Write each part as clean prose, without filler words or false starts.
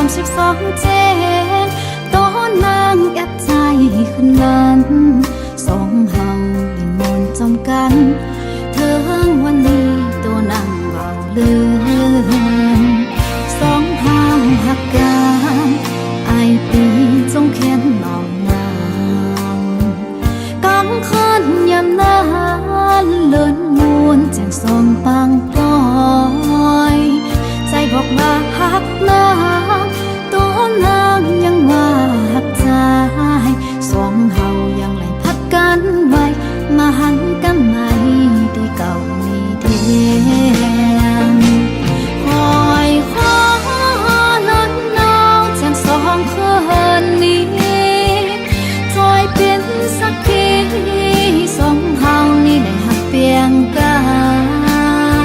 32เจนต้นนางแอบใจขึ้นนั้นสองเฮายิ่งมนจมกันเธอวันนี้ตัวนางเบาเลือนสองเฮาหักกันไอปีจงเขียนนองนางกังคันยำนานเลินมวนแจงสองปังปล่อยใจบอกว่าหักนางตัวนางยังว่าหักใจสองเฮายังไหลพัดกันไว้มาหันกันไหมได้เก่ามีเดียนคอยคว้าลันนาวแจงสองคืนนี้จอยเป็นสักทีสองเฮานี่ได้หักเปียงกั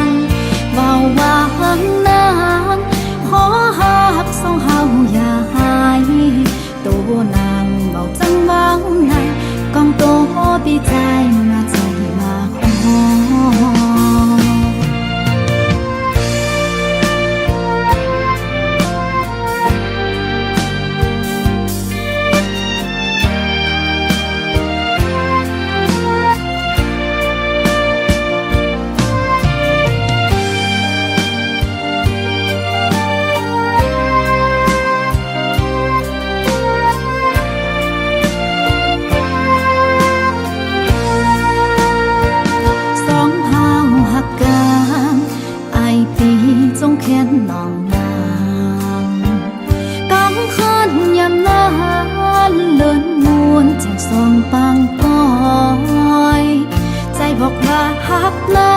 นเบาว่าหังนางขอหักสองเฮาอย่าหายตัวนางเบาจังเบาในกองโตปีใจมาใจมาขอจงเขียนนองนางกังคันยำนานเลินมวนแจงสองปังปล่อยใจบอกว่าหักนา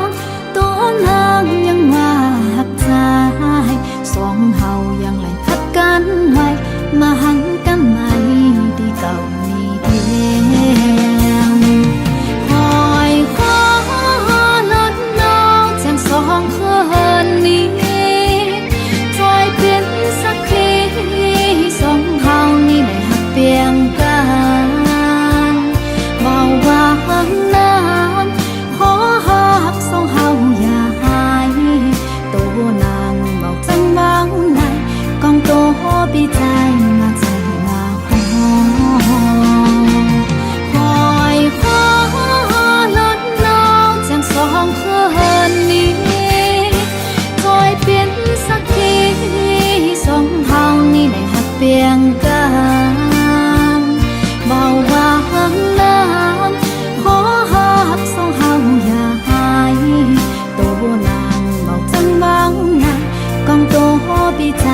งตัวนางยังว่าหักใจสองเฮายังไหลพัดกันไว้มาหันกันไหมดีเก่ามีเดียงคอยคว้าลันนาวแจงสองคืนนี้จอยเป็นสักทีสองเฮานี่ได้หักเปียงกันเบาว่าหังนานขอหักสองเฮาอย่าหายตัวนางเบาจังเบาในกองโตปีใจมาใจมาขอคอยคว้าลันนาวแจงสองคืนนี้จอยเป็นสักทีสองเฮานี่ได้หักเปียงกันเบาว่าหังนานขอหักสองเฮาอย่าหายตัวนางเบาจังเบาในกองโตปีใจ